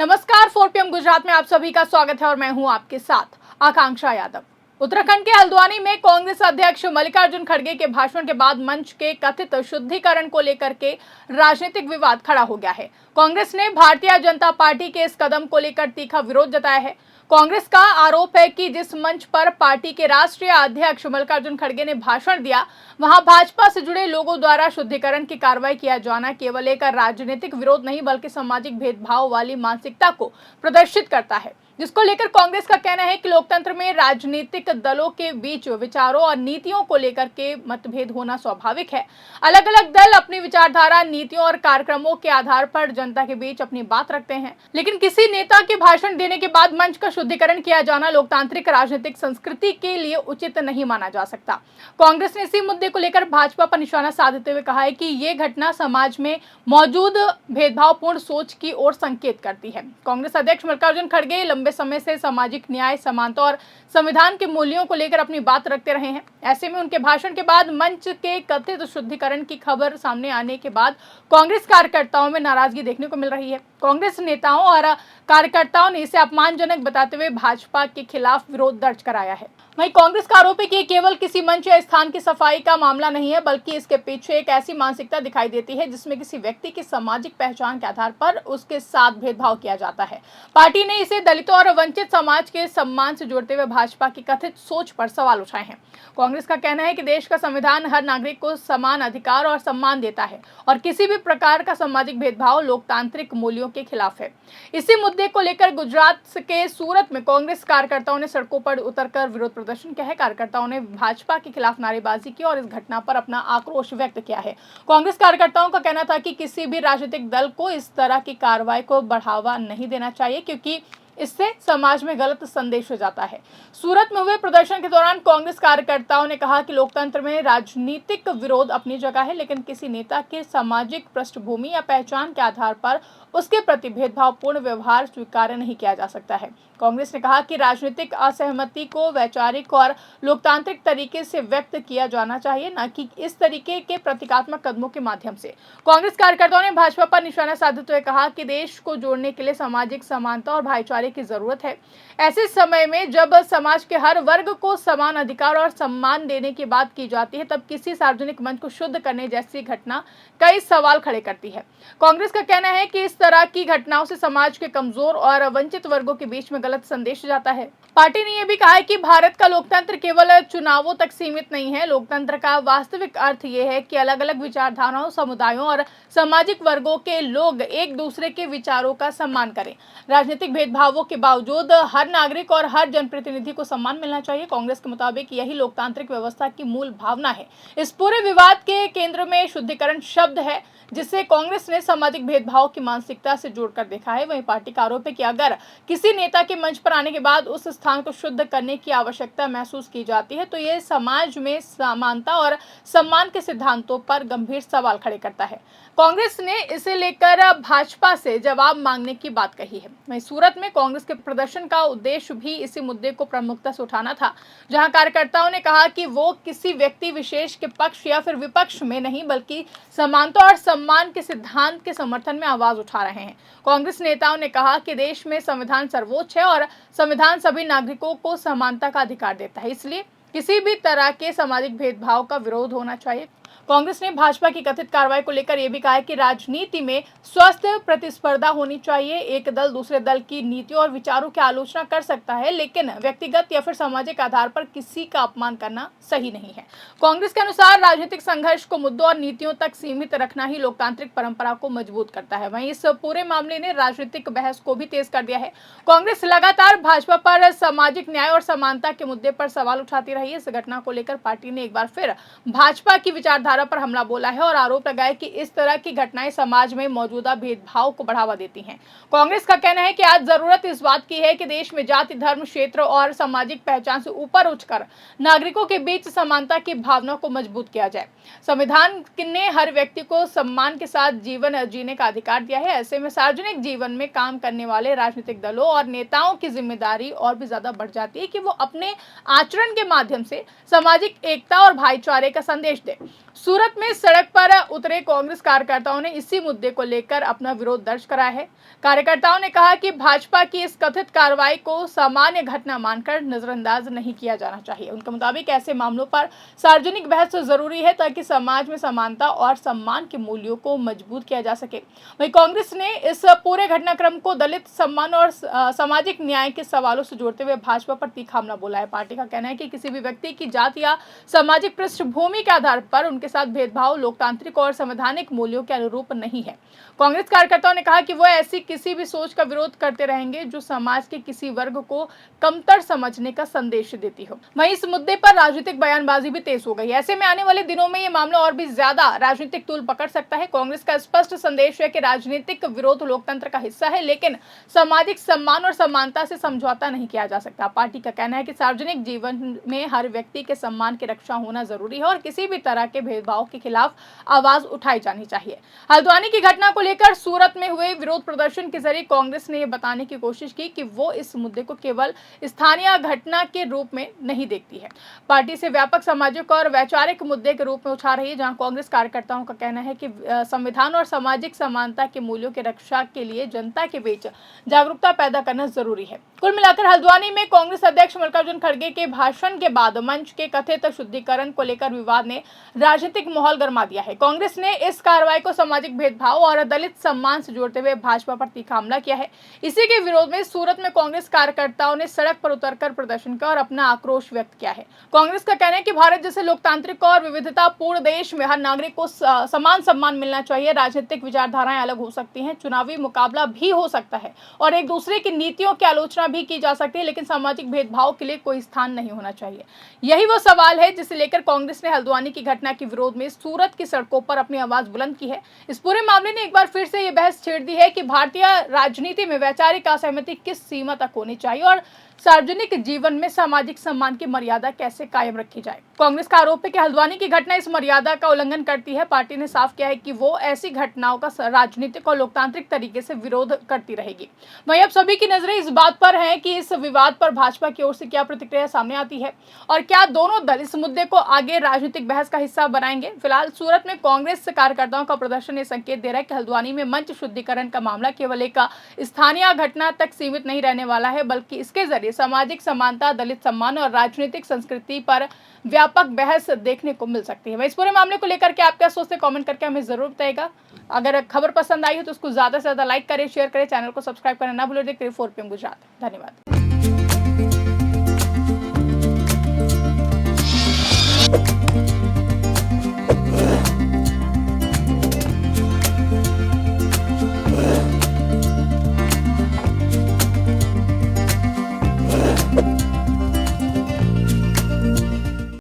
नमस्कार, 4 PM गुजरात में आप सभी का स्वागत है और मैं हूं आपके साथ आकांक्षा यादव। उत्तराखंड के हल्द्वानी में कांग्रेस अध्यक्ष मल्लिकार्जुन खड़गे के भाषण के बाद मंच के कथित शुद्धिकरण को लेकर के राजनीतिक विवाद खड़ा हो गया है। कांग्रेस ने भारतीय जनता पार्टी के इस कदम को लेकर तीखा विरोध जताया है। कांग्रेस का आरोप है कि जिस मंच पर पार्टी के राष्ट्रीय अध्यक्ष मल्लिकार्जुन खड़गे ने भाषण दिया, वहां भाजपा से जुड़े लोगों द्वारा शुद्धिकरण की कार्रवाई किया जाना केवल एक राजनीतिक विरोध नहीं बल्कि सामाजिक भेदभाव वाली मानसिकता को प्रदर्शित करता है, जिसको लेकर कांग्रेस का कहना है कि लोकतंत्र में राजनीतिक दलों के बीच विचारों और नीतियों को लेकर के मतभेद होना स्वाभाविक है। अलग अलग दल अपनी विचारधारा, नीतियों और कार्यक्रमों के आधार पर जनता के बीच अपनी बात रखते हैं, लेकिन किसी नेता के भाषण देने के बाद मंच का शुद्धिकरण किया जाना लोकतांत्रिक राजनीतिक संस्कृति के लिए उचित नहीं माना जा सकता। कांग्रेस ने इसी मुद्दे को लेकर भाजपा पर निशाना साधते हुए कहा है कि ये घटना समाज में मौजूद भेदभावपूर्ण सोच की ओर संकेत करती है। कांग्रेस अध्यक्ष मल्लिकार्जुन खड़गे लंबे समय से सामाजिक न्याय, समानता और संविधान के मूल्यों को लेकर अपनी बात रखते रहे हैं। ऐसे में उनके भाषण के बाद मंच के कथित शुद्धिकरण की खबर सामने आने के बाद कांग्रेस कार्यकर्ताओं में नाराजगी देखने को मिल रही है। कांग्रेस नेताओं और कार्यकर्ताओं ने इसे अपमानजनक बताते हुए भाजपा के खिलाफ विरोध दर्ज कराया है। वहीं कांग्रेस का आरोप है कि केवल किसी मंच या स्थान की सफाई का मामला नहीं है, बल्कि इसके पीछे एक ऐसी मानसिकता दिखाई देती है जिसमें किसी व्यक्ति की सामाजिक पहचान के आधार पर उसके साथ भेदभाव किया जाता है। पार्टी ने इसे दलितों और वंचित समाज के सम्मान से जोड़ते हुए भाजपा की कथित सोच पर सवाल उठाए हैं। कांग्रेस का कहना है कि देश का संविधान हर नागरिक को समान अधिकार और सम्मान देता है और किसी भी प्रकार का सामाजिक भेदभाव लोकतांत्रिक मूल्यों के खिलाफ है। इसी मुद्दे को लेकर गुजरात के सूरत में कांग्रेस कार्यकर्ताओं ने सड़कों पर उतरकर विरोध प्रदर्शन किया है। कार्यकर्ताओं ने भाजपा के खिलाफ नारेबाजी की और इस घटना पर अपना आक्रोश व्यक्त किया है। कांग्रेस कार्यकर्ताओं का कहना था कि किसी भी राजनीतिक दल को इस तरह की कार्रवाई को बढ़ावा नहीं देना चाहिए, क्योंकि इससे समाज में गलत संदेश हो जाता है। सूरत में हुए प्रदर्शन के दौरान कांग्रेस कार्यकर्ताओं ने कहा कि लोकतंत्र में राजनीतिक विरोध अपनी जगह है, लेकिन किसी नेता के सामाजिक पृष्ठभूमि या पहचान के आधार पर उसके प्रति भेदभावपूर्ण व्यवहार स्वीकार्य नहीं किया जा सकता है। कांग्रेस ने कहा कि राजनीतिक असहमति को वैचारिक और लोकतांत्रिक तरीके से व्यक्त किया जाना चाहिए, न कि इस तरीके के प्रतीकात्मक कदमों के माध्यम से। कांग्रेस कार्यकर्ताओं ने भाजपा पर निशाना साधते हुए कहा कि देश को जोड़ने के लिए सामाजिक समानता और भाईचारे की जरूरत है। ऐसे समय में जब समाज के हर वर्ग को समान अधिकार और सम्मान देने की बात की जाती है, तब किसी सार्वजनिक मंच को शुद्ध करने जैसी घटना कई सवाल खड़े करती है। कांग्रेस का कहना है कि इस तरह की घटनाओं से समाज के कमजोर और वंचित वर्गों के बीच में गलत संदेश जाता है। पार्टी ने यह भी कहा है कि भारत का लोकतंत्र केवल चुनावों तक सीमित नहीं है। लोकतंत्र का वास्तविक अर्थ यह है कि अलग अलग विचारधाराओं, समुदायों और सामाजिक वर्गों के लोग एक दूसरे के विचारों का सम्मान करें। राजनीतिक भेदभावों के बावजूद हर नागरिक और हर जनप्रतिनिधि को सम्मान मिलना चाहिए। कांग्रेस के मुताबिक यही लोकतांत्रिक व्यवस्था की मूल भावना है। इस पूरे विवाद के केंद्र में शुद्धिकरण शब्द है, जिसे कांग्रेस ने सामाजिक भेदभाव की मानसिकता से जोड़कर देखा है। वहीं पार्टी का आरोप है कि अगर किसी नेता के मंच पर आने के बाद उस स्थान को शुद्ध करने की आवश्यकता महसूस की जाती है, तो यह समाज में समानता और सम्मान के सिद्धांतों पर गंभीर सवाल खड़े करता है। कांग्रेस ने इसे लेकर भाजपा से जवाब मांगने की बात कही है। वहीं सूरत में कांग्रेस के प्रदर्शन का उद्देश्य भी इसी मुद्दे को प्रमुखता से उठाना था, जहां कार्यकर्ताओं ने कहा कि वो किसी व्यक्ति विशेष के पक्ष या फिर विपक्ष में नहीं, बल्कि समानता और सम्मान के सिद्धांत के समर्थन में आवाज उठा रहे हैं। कांग्रेस नेताओं ने कहा कि देश में संविधान सर्वोच्च है और संविधान सभी नागरिकों को समानता का अधिकार देता है, इसलिए किसी भी तरह के सामाजिक भेदभाव का विरोध होना चाहिए। कांग्रेस ने भाजपा की कथित कार्रवाई को लेकर यह भी कहा है कि राजनीति में स्वस्थ प्रतिस्पर्धा होनी चाहिए। एक दल दूसरे दल की नीतियों और विचारों की आलोचना कर सकता है, लेकिन व्यक्तिगत या फिर सामाजिक आधार पर किसी का अपमान करना सही नहीं है। कांग्रेस के अनुसार राजनीतिक संघर्ष को मुद्दों और नीतियों तक सीमित रखना ही लोकतांत्रिक परंपरा को मजबूत करता है। वहीं इस पूरे मामले ने राजनीतिक बहस को भी तेज कर दिया है। कांग्रेस लगातार भाजपा पर सामाजिक न्याय और समानता के मुद्दे पर सवाल उठाती रही है। इस घटना को लेकर पार्टी ने एक बार फिर भाजपा की विचारधारा पर हमला बोला है और आरोप लगाया कि इस तरह की घटनाएं समाज में मौजूदा भेदभाव को बढ़ावा देती हैं। कांग्रेस का कहना है कि आज जरूरत इस बात की है कि देश में जाति, धर्म, क्षेत्र और सामाजिक पहचान से ऊपर उठकर नागरिकों के बीच समानता की भावना को मजबूत किया जाए। संविधान ने हर व्यक्ति को सम्मान के साथ जीवन जीने का अधिकार दिया है। ऐसे में सार्वजनिक जीवन में काम करने वाले राजनीतिक दलों और नेताओं की जिम्मेदारी और भी ज्यादा बढ़ जाती है कि वो अपने आचरण के माध्यम से सामाजिक एकता और भाईचारे का संदेश दे। सूरत में सड़क पर उतरे कांग्रेस कार्यकर्ताओं ने इसी मुद्दे को लेकर अपना विरोध दर्ज कराया है। कार्यकर्ताओं ने कहा कि भाजपा की इस कथित कार्रवाई को सामान्य घटना मानकर नजरअंदाज नहीं किया जाना चाहिए। उनके मुताबिक ऐसे मामलों पर सार्वजनिक बहस जरूरी है ताकि समाज में समानता और सम्मान के मूल्यों को मजबूत किया जा सके। वहीं कांग्रेस ने इस पूरे घटनाक्रम को दलित सम्मान और सामाजिक न्याय के सवालों से जोड़ते हुए भाजपा पर तीखा हमला बोला है। पार्टी का कहना है कि किसी भी व्यक्ति की जात या सामाजिक पृष्ठभूमि के आधार पर उनके साथ भेदभाव लोकतांत्रिक और संवैधानिक मूल्यों के अनुरूप नहीं है। कांग्रेस कार्यकर्ताओं ने कहा कि वो ऐसी किसी भी सोच का विरोध करते रहेंगे जो समाज के किसी वर्ग को कमतर समझने का संदेश देती हो। वहीं इस मुद्दे पर राजनीतिक बयानबाजी भी तेज हो गई है। ऐसे में आने वाले दिनों में ये मामला और भी ज्यादा राजनीतिक तूल पकड़ सकता है। कांग्रेस का स्पष्ट संदेश है कि राजनीतिक विरोध लोकतंत्र का हिस्सा है, लेकिन सामाजिक सम्मान और समानता से समझौता नहीं किया जा सकता। पार्टी का कहना है कि सार्वजनिक जीवन में हर व्यक्ति के सम्मान की रक्षा होना जरूरी है और किसी भी तरह के भेदभाव के खिलाफ आवाज उठाई जानी चाहिए। हल्द्वानी की घटना को लेकर सूरत में हुए विरोध प्रदर्शन के जरिए कांग्रेस ने यह बताने की कोशिश की कि वो इस मुद्दे को केवल स्थानीय घटना के रूप में नहीं देखती है। पार्टी से व्यापक सामाजिक और वैचारिक मुद्दे के रूप में उठा रही है, जहां कांग्रेस कार्यकर्ताओं का कहना है कि संविधान और सामाजिक समानता के मूल्यों की रक्षा के लिए जनता के बीच जागरूकता पैदा करना जरूरी है। कुल मिलाकर हल्द्वानी में कांग्रेस अध्यक्ष मल्लिकार्जुन खड़गे के भाषण के बाद मंच के कथित शुद्धिकरण को लेकर विवाद ने राजनीतिक माहौल गरमा दिया है। कांग्रेस ने इस कार्रवाई को सामाजिक भेदभाव और दलित सम्मान से जोड़ते हुए भाजपा पर तीखा हमला किया है। इसी के विरोध में सूरत में कांग्रेस कार्यकर्ताओं ने सड़क पर उतरकर प्रदर्शन किया और अपना आक्रोश व्यक्त किया है। कांग्रेस का कहना है कि भारत जैसे लोकतांत्रिक और विविधतापूर्ण देश में हर नागरिक को समान सम्मान मिलना चाहिए। राजनीतिक विचारधाराएं अलग हो सकती हैं, चुनावी मुकाबला भी हो सकता है और एक दूसरे की नीतियों की आलोचना भी की जा सकती है, लेकिन सामाजिक भेदभाव के लिए कोई स्थान नहीं होना चाहिए। यही वो सवाल है जिसे लेकर कांग्रेस ने हल्द्वानी की घटना के विरोध में सूरत की सड़कों पर अपनी आवाज बुलंद की है। इस पूरे मामले ने एक बार फिर से ये बहस छेड़ दी है कि भारतीय राजनीति में वैचारिक असहमति किस सीमा तक होनी चाहिए और सार्वजनिक जीवन में सामाजिक सम्मान की मर्यादा कैसे कायम रखी जाए। कांग्रेस का आरोप है कि हल्द्वानी की घटना इस मर्यादा का उल्लंघन करती है। पार्टी ने साफ किया है कि वो ऐसी घटनाओं का राजनीतिक और लोकतांत्रिक तरीके से विरोध करती रहेगी। वहीं अब सभी की नजरें इस बात पर हैं कि इस विवाद पर भाजपा की ओर से क्या प्रतिक्रिया सामने आती है और क्या दोनों दल इस मुद्दे को आगे राजनीतिक बहस का हिस्सा बनाएंगे। फिलहाल सूरत में कांग्रेस कार्यकर्ताओं का प्रदर्शन ये संकेत दे रहा है कि हल्द्वानी में मंच शुद्धिकरण का मामला केवल एक स्थानीय घटना तक सीमित नहीं रहने वाला है, बल्कि इसके जरिए सामाजिक समानता, दलित सम्मान और राजनीतिक संस्कृति पर व्यापक बहस देखने को मिल सकती है। वह इस पूरे मामले को लेकर के आप क्या सोचते हैं, कमेंट करके हमें जरूर बताइएगा। अगर खबर पसंद आई हो तो उसको ज्यादा से ज्यादा लाइक करें, शेयर करें, चैनल को सब्सक्राइब करना ना भूलें। देखते रहिए 4PM गुजरात। धन्यवाद।